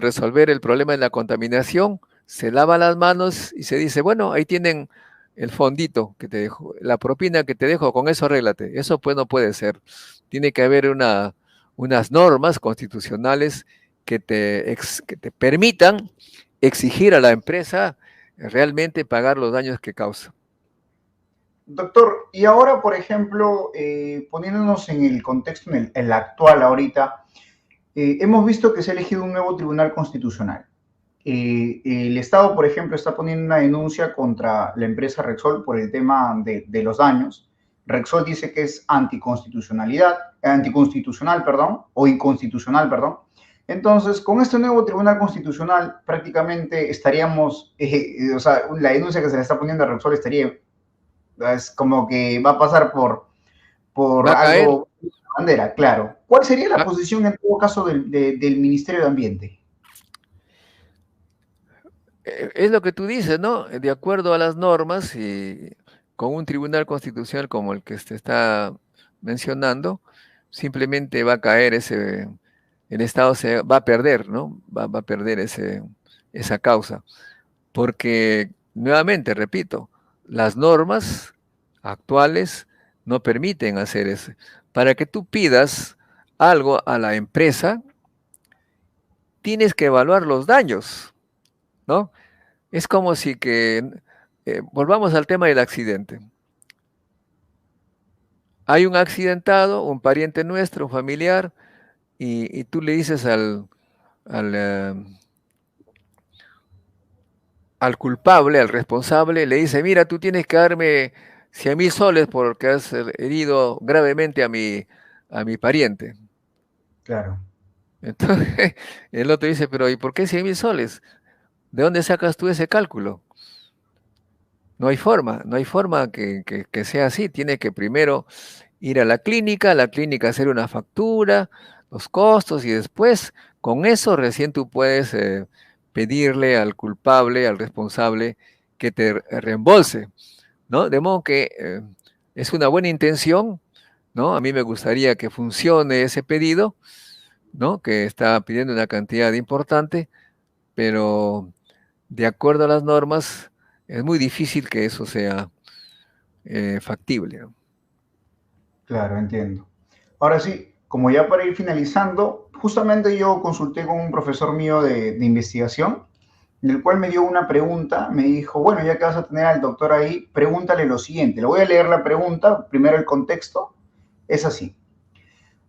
resolver el problema de la contaminación, se lava las manos y se dice, bueno, ahí tienen el fondito que te dejo, la propina que te dejo, con eso arréglate. Eso pues no puede ser. Tiene que haber unas normas constitucionales que te permitan exigir a la empresa realmente pagar los daños que causa. Doctor, y ahora, por ejemplo, poniéndonos en el contexto, en el actual ahorita, hemos visto que se ha elegido un nuevo tribunal constitucional. El Estado, por ejemplo, está poniendo una denuncia contra la empresa Repsol por el tema de los daños. Repsol dice que es anticonstitucional, perdón, o inconstitucional, perdón. Entonces, con este nuevo Tribunal Constitucional, prácticamente estaríamos, o sea, la denuncia que se le está poniendo a Repsol estaría, es como que va a pasar por algo, bandera, claro. ¿Cuál sería la posición en todo caso del Ministerio de Ambiente? Es lo que tú dices, ¿no? De acuerdo a las normas y con un tribunal constitucional como el que se está mencionando, simplemente va a caer el Estado se va a perder, ¿no? Va a perder esa causa. porque, nuevamente, repito, las normas actuales no permiten hacer eso. Para que tú pidas algo a la empresa, tienes que evaluar los daños, ¿no? Es como si volvamos al tema del accidente. Hay un accidentado, un pariente nuestro, un familiar, y tú le dices al culpable, al responsable, le dice, mira, tú tienes que darme 100.000 soles porque has herido gravemente a mi pariente. Claro. Entonces, el otro dice, pero ¿y por qué 100.000 soles? ¿De dónde sacas tú ese cálculo? No hay forma que sea así. Tiene que primero ir a la clínica hacer una factura, los costos, y después con eso recién tú puedes pedirle al culpable, al responsable, que te reembolse, ¿no? De modo que es una buena intención, ¿no? A mí me gustaría que funcione ese pedido, ¿no? Que está pidiendo una cantidad importante, pero de acuerdo a las normas es muy difícil que eso sea factible, ¿no? Claro, entiendo. Ahora sí, como ya para ir finalizando, justamente yo consulté con un profesor mío de investigación, en el cual me dio una pregunta, me dijo, bueno, ya que vas a tener al doctor ahí, pregúntale lo siguiente. Le voy a leer la pregunta, primero el contexto, es así.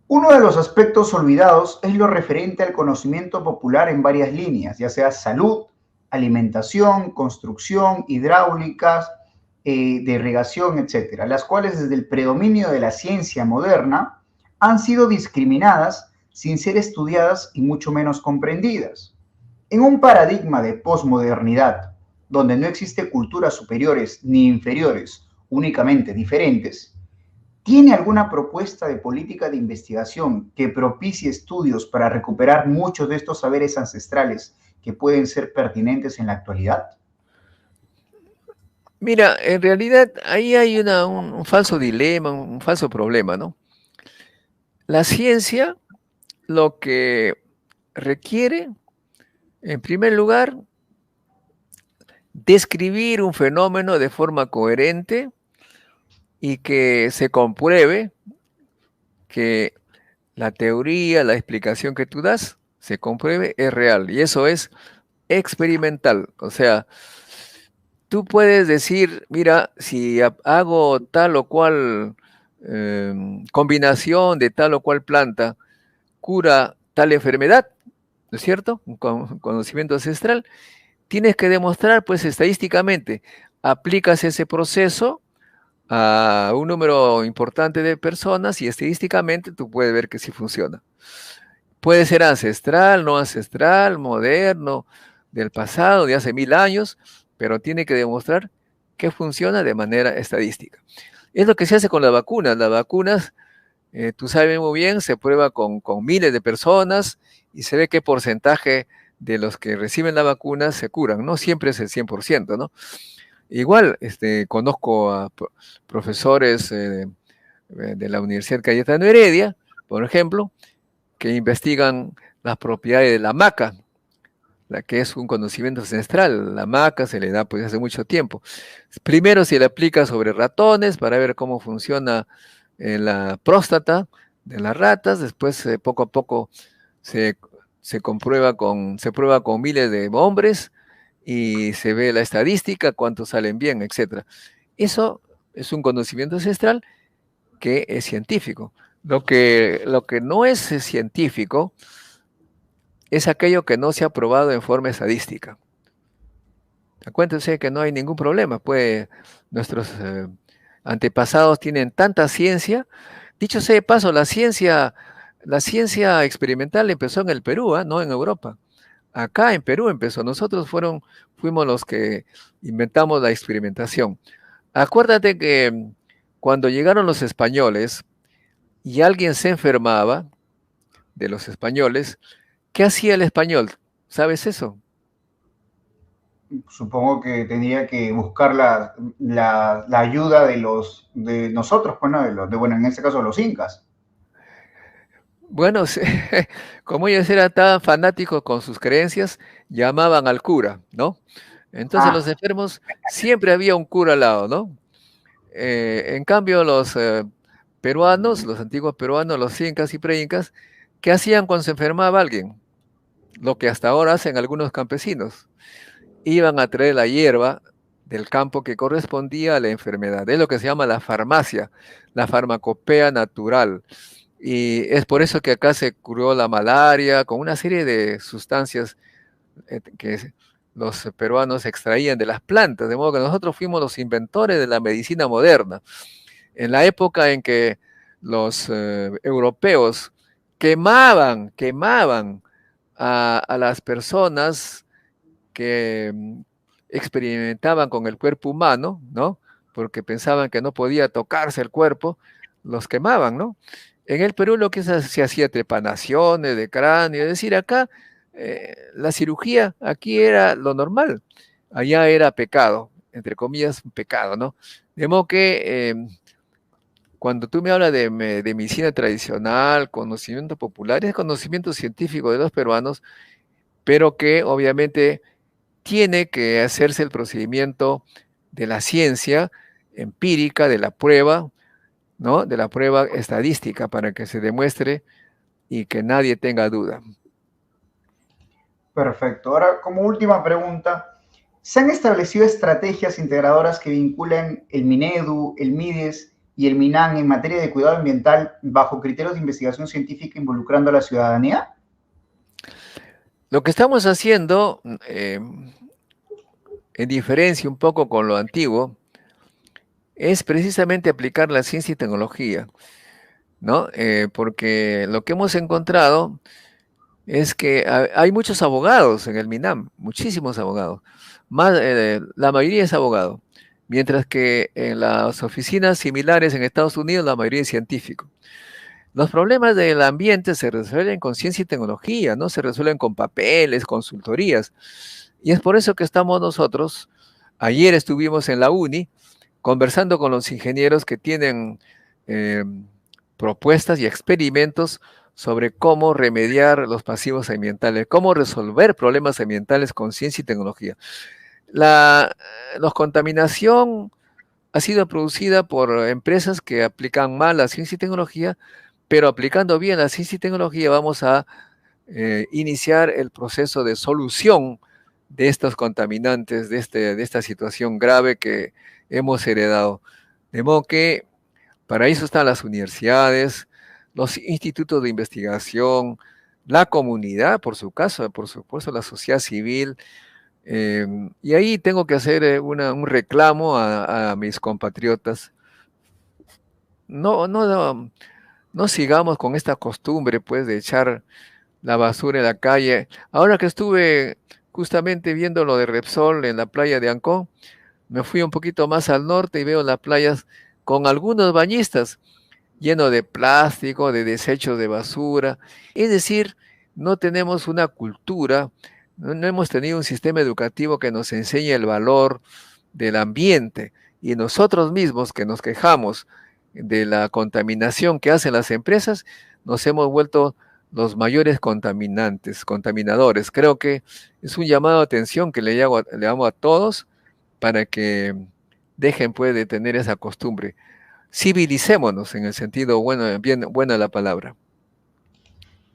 Uno de los aspectos olvidados es lo referente al conocimiento popular en varias líneas, ya sea salud, alimentación, construcción, hidráulicas, de irrigación, etcétera, las cuales desde el predominio de la ciencia moderna han sido discriminadas sin ser estudiadas y mucho menos comprendidas. En un paradigma de posmodernidad, donde no existe culturas superiores ni inferiores, únicamente diferentes, ¿tiene alguna propuesta de política de investigación que propicie estudios para recuperar muchos de estos saberes ancestrales que pueden ser pertinentes en la actualidad? Mira, en realidad ahí hay un falso dilema, un falso problema, ¿no? La ciencia lo que requiere, en primer lugar, describir un fenómeno de forma coherente y que se compruebe que la teoría, la explicación que tú das, se compruebe es real. Y eso es experimental. O sea, tú puedes decir, mira, si hago tal o cual combinación de tal o cual planta, cura tal enfermedad, ¿no es cierto? Un conocimiento ancestral. Tienes que demostrar, pues, estadísticamente, aplicas ese proceso a un número importante de personas y estadísticamente tú puedes ver que sí funciona. Puede ser ancestral, no ancestral, moderno, del pasado, de hace 1000 años, pero tiene que demostrar que funciona de manera estadística. Es lo que se hace con las vacunas. Las vacunas, tú sabes muy bien, se prueba con miles de personas y se ve qué porcentaje de los que reciben la vacuna se curan. No siempre es el 100%, ¿no? Igual, conozco a profesores de la Universidad Cayetano Heredia, por ejemplo, que investigan las propiedades de la maca, la que es un conocimiento ancestral. La maca se le da pues hace mucho tiempo. Primero se le aplica sobre ratones para ver cómo funciona la próstata de las ratas, después poco a poco se prueba con miles de hombres y se ve la estadística, cuántos salen bien, etc. Eso es un conocimiento ancestral que es científico. Lo que no es científico es aquello que no se ha probado en forma estadística. Acuérdense que no hay ningún problema, pues nuestros antepasados tienen tanta ciencia. Dicho sea de paso, la ciencia experimental empezó en el Perú, no en Europa. Acá en Perú empezó. Nosotros fuimos los que inventamos la experimentación. Acuérdate que cuando llegaron los españoles y alguien se enfermaba de los españoles, ¿qué hacía el español? ¿Sabes eso? Supongo que tenía que buscar la ayuda de nosotros, pues, ¿no? Bueno, en este caso, los incas. Bueno, como ellos eran tan fanáticos con sus creencias, llamaban al cura, ¿no? Entonces los enfermos siempre había un cura al lado, ¿no? En cambio los peruanos, los antiguos peruanos, los incas y preincas, ¿qué hacían cuando se enfermaba alguien? Lo que hasta ahora hacen algunos campesinos. Iban a traer la hierba del campo que correspondía a la enfermedad. Es lo que se llama la farmacia, la farmacopea natural. Y es por eso que acá se curó la malaria con una serie de sustancias que los peruanos extraían de las plantas, de modo que nosotros fuimos los inventores de la medicina moderna. En la época en que los europeos quemaban a las personas que experimentaban con el cuerpo humano, ¿no? Porque pensaban que no podía tocarse el cuerpo, los quemaban, ¿no? En el Perú lo que se hacía trepanaciones de cráneo, es decir, acá la cirugía aquí era lo normal, allá era pecado, entre comillas, un pecado, ¿no? De modo que cuando tú me hablas de medicina tradicional, conocimiento popular, es conocimiento científico de los peruanos, pero que obviamente tiene que hacerse el procedimiento de la ciencia empírica, de la prueba, ¿no? De la prueba estadística para que se demuestre y que nadie tenga duda. Perfecto. Ahora, como última pregunta, ¿se han establecido estrategias integradoras que vinculen el Minedu, el MIDES y el MINAN en materia de cuidado ambiental bajo criterios de investigación científica involucrando a la ciudadanía? Lo que estamos haciendo, en diferencia un poco con lo antiguo, es precisamente aplicar la ciencia y tecnología, ¿no? Porque lo que hemos encontrado es que hay muchos abogados en el MINAM, muchísimos abogados. La mayoría es abogado, mientras que en las oficinas similares en Estados Unidos la mayoría es científico. Los problemas del ambiente se resuelven con ciencia y tecnología, no se resuelven con papeles, consultorías. Y es por eso que estamos nosotros, ayer estuvimos en la UNI, conversando con los ingenieros que tienen propuestas y experimentos sobre cómo remediar los pasivos ambientales, cómo resolver problemas ambientales con ciencia y tecnología. La contaminación ha sido producida por empresas que aplican mal la ciencia y tecnología, pero aplicando bien la ciencia y tecnología vamos a iniciar el proceso de solución de estos contaminantes, de esta situación grave que hemos heredado. De modo que para eso están las universidades, los institutos de investigación, la comunidad, por supuesto, la sociedad civil. Y ahí tengo que hacer un reclamo a mis compatriotas. No sigamos con esta costumbre, pues, de echar la basura en la calle. Ahora que estuve justamente viendo lo de Repsol en la playa de Ancón, me fui un poquito más al norte y veo las playas con algunos bañistas llenos de plástico, de desechos de basura. Es decir, no tenemos una cultura, no hemos tenido un sistema educativo que nos enseñe el valor del ambiente. Y nosotros mismos que nos quejamos de la contaminación que hacen las empresas, nos hemos vuelto los mayores contaminadores. Creo que es un llamado de atención que le hago a todos para que dejen pues de tener esa costumbre. Civilicémonos en el sentido buena la palabra.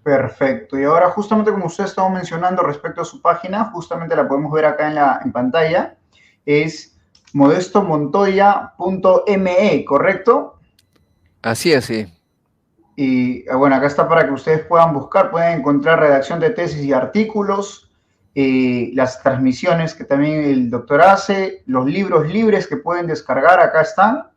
Perfecto. Y ahora, justamente como usted estaba mencionando respecto a su página, justamente la podemos ver acá en pantalla, es modestomontoya.me, ¿correcto? Así es, sí. Y bueno, acá está para que ustedes puedan buscar, pueden encontrar redacción de tesis y artículos, las transmisiones que también el doctor hace, los libros libres que pueden descargar, acá están,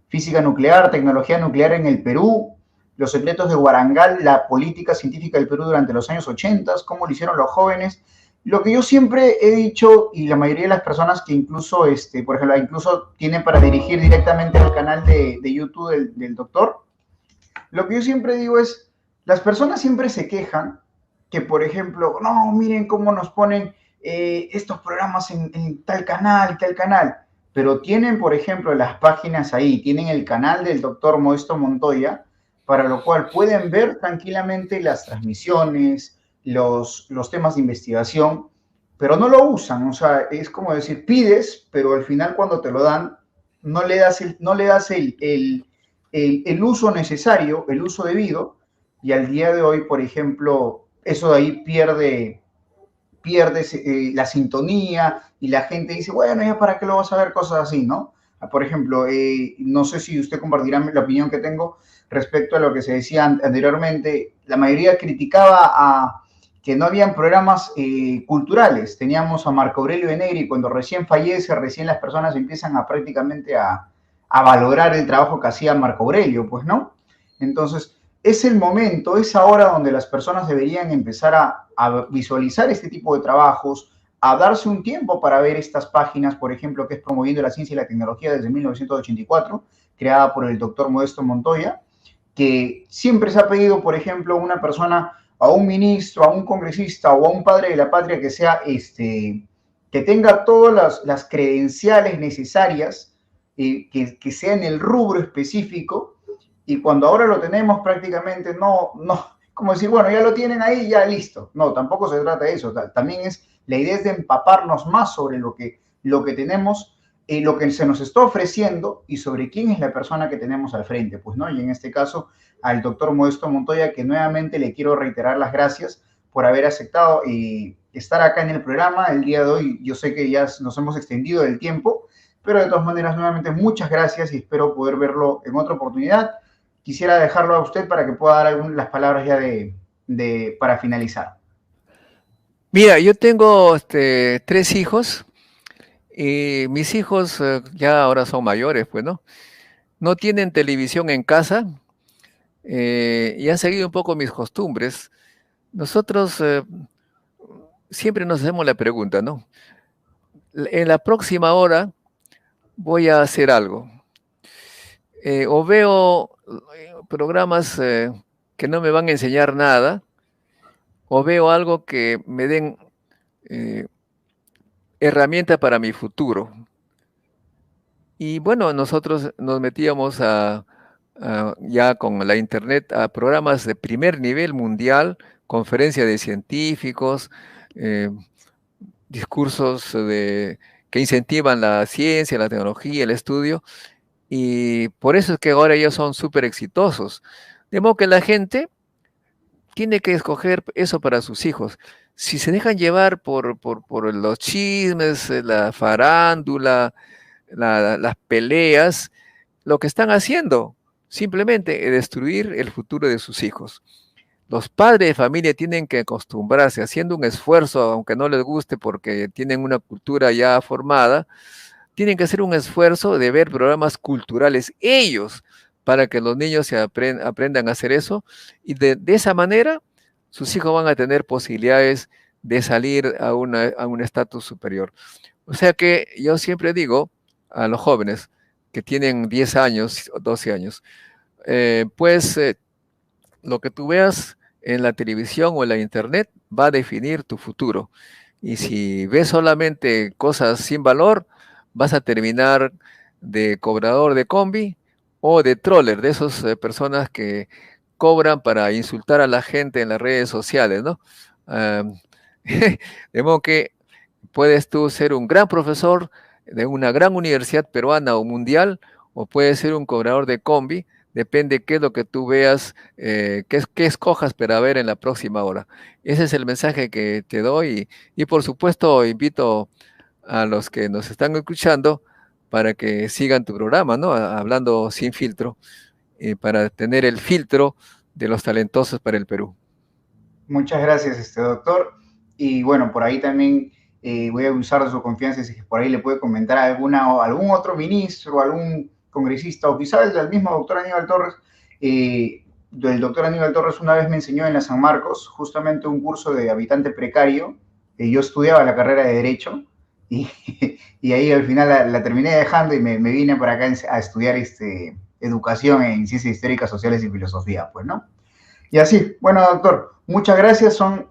Física Nuclear, Tecnología Nuclear en el Perú, Los secretos de Warangal, la política científica del Perú durante los años 80, cómo lo hicieron los jóvenes. Lo que yo siempre he dicho, y la mayoría de las personas que incluso, por ejemplo, incluso tienen para dirigir directamente al canal de YouTube del doctor, lo que yo siempre digo es, las personas siempre se quejan que, por ejemplo, no, miren cómo nos ponen estos programas en tal canal, pero tienen, por ejemplo, las páginas ahí, tienen el canal del doctor Modesto Montoya, para lo cual pueden ver tranquilamente las transmisiones, los temas de investigación, pero no lo usan. O sea, es como decir, pides, pero al final cuando te lo dan, no le das el uso necesario, el uso debido, y al día de hoy, por ejemplo, eso de ahí pierde la sintonía y la gente dice, bueno, ya para qué lo vas a ver, cosas así, ¿no? Por ejemplo, no sé si usted compartirá la opinión que tengo respecto a lo que se decía anteriormente. La mayoría criticaba a que no habían programas culturales. Teníamos a Marco Aurelio de Negri, cuando recién fallece, recién las personas empiezan a prácticamente a valorar el trabajo que hacía Marco Aurelio, pues, ¿no? Entonces, es el momento, es ahora donde las personas deberían empezar a visualizar este tipo de trabajos, a darse un tiempo para ver estas páginas, por ejemplo, que es Promoviendo la Ciencia y la Tecnología desde 1984, creada por el doctor Modesto Montoya, que siempre se ha pedido, por ejemplo, a una persona, a un ministro, a un congresista o a un padre de la patria que sea, que tenga todas las credenciales necesarias, que sea en el rubro específico, y cuando ahora lo tenemos prácticamente no, como decir, bueno, ya lo tienen ahí, ya listo. No, tampoco se trata de eso. También la idea es de empaparnos más sobre lo que tenemos, lo que se nos está ofreciendo y sobre quién es la persona que tenemos al frente, pues, ¿no? Y en este caso, al doctor Modesto Montoya, que nuevamente le quiero reiterar las gracias por haber aceptado estar acá en el programa el día de hoy. Yo sé que ya nos hemos extendido del tiempo, pero de todas maneras, nuevamente, muchas gracias y espero poder verlo en otra oportunidad. Quisiera dejarlo a usted para que pueda dar las palabras ya para finalizar. Mira, yo tengo 3 hijos y mis hijos ya ahora son mayores, pues, ¿no? No tienen televisión en casa y han seguido un poco mis costumbres. Nosotros siempre nos hacemos la pregunta, ¿no? En la próxima hora voy a hacer algo. O veo programas que no me van a enseñar nada, o veo algo que me den herramienta para mi futuro. Y bueno, nosotros nos metíamos ya con la internet a programas de primer nivel mundial, conferencias de científicos, discursos que incentivan la ciencia, la tecnología, el estudio, y por eso es que ahora ellos son súper exitosos. De modo que la gente tiene que escoger eso para sus hijos. Si se dejan llevar por los chismes, la farándula, las peleas, lo que están haciendo simplemente es destruir el futuro de sus hijos. Los padres de familia tienen que acostumbrarse, haciendo un esfuerzo, aunque no les guste porque tienen una cultura ya formada, tienen que hacer un esfuerzo de ver programas culturales ellos, para que los niños aprendan a hacer eso, y de esa manera sus hijos van a tener posibilidades de salir a un estatus superior. O sea que yo siempre digo a los jóvenes que tienen 10 años o 12 años, lo que tú veas en la televisión o en la internet va a definir tu futuro. Y si ves solamente cosas sin valor, vas a terminar de cobrador de combi o de troller, de esas personas que cobran para insultar a la gente en las redes sociales, ¿no? De modo que puedes tú ser un gran profesor de una gran universidad peruana o mundial, o puedes ser un cobrador de combi, depende qué es lo que tú veas, qué escojas para ver en la próxima hora. Ese es el mensaje que te doy y por supuesto invito a los que nos están escuchando para que sigan tu programa, ¿no? Hablando sin filtro, para tener el filtro de los talentosos para el Perú. Muchas gracias, doctor. Y bueno, por ahí también voy a usar de su confianza si por ahí le puede comentar a algún otro ministro, algún congresista o quizás el mismo doctor Aníbal Torres. El doctor Aníbal Torres una vez me enseñó en la San Marcos justamente un curso de habitante precario. Yo estudiaba la carrera de Derecho y ahí al final la terminé dejando y me vine para acá a estudiar educación en ciencias históricas, sociales y filosofía, pues, ¿no? Y así, bueno, doctor, muchas gracias. Son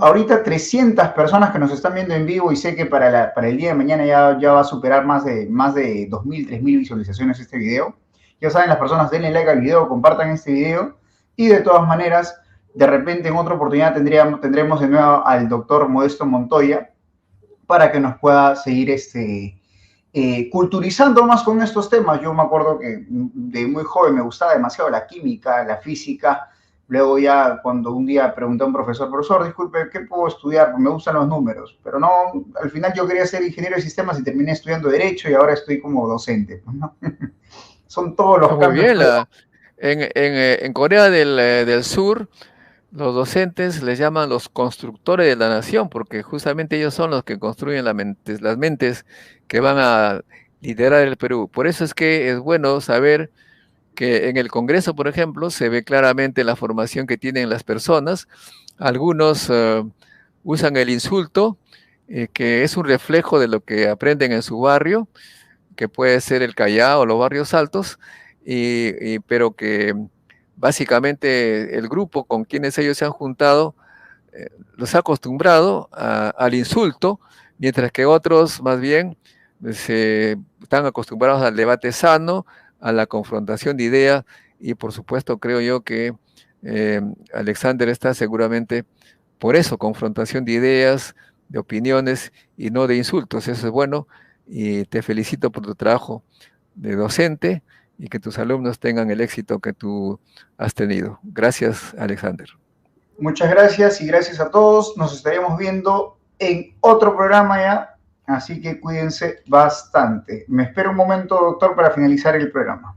ahorita 300 personas que nos están viendo en vivo y sé que para el día de mañana ya va a superar más de 2.000, 3.000 visualizaciones este video. Ya saben, las personas denle like al video, compartan este video y de todas maneras De repente en otra oportunidad tendremos de nuevo al doctor Modesto Montoya para que nos pueda seguir culturizando más con estos temas. Yo me acuerdo que de muy joven me gustaba demasiado la química, la física. Luego ya cuando un día pregunté a un profesor, disculpe, ¿qué puedo estudiar? Me gustan los números. Pero no, al final yo quería ser ingeniero de sistemas y terminé estudiando Derecho y ahora estoy como docente, ¿no? Son todos los cambios. Muy bien, en Corea del Sur, los docentes les llaman los constructores de la nación, porque justamente ellos son los que construyen las mentes que van a liderar el Perú. Por eso es que es bueno saber que en el Congreso, por ejemplo, se ve claramente la formación que tienen las personas. Algunos usan el insulto, que es un reflejo de lo que aprenden en su barrio, que puede ser el Callao o los barrios altos, pero que básicamente el grupo con quienes ellos se han juntado los ha acostumbrado al insulto, mientras que otros más bien están acostumbrados al debate sano, a la confrontación de ideas, y por supuesto creo yo que Alexander está seguramente por eso, confrontación de ideas, de opiniones y no de insultos. Eso es bueno y te felicito por tu trabajo de docente y que tus alumnos tengan el éxito que tú has tenido. Gracias, Alexander. Muchas gracias y gracias a todos. Nos estaremos viendo en otro programa ya. Así que cuídense bastante. Me espero un momento, doctor, para finalizar el programa.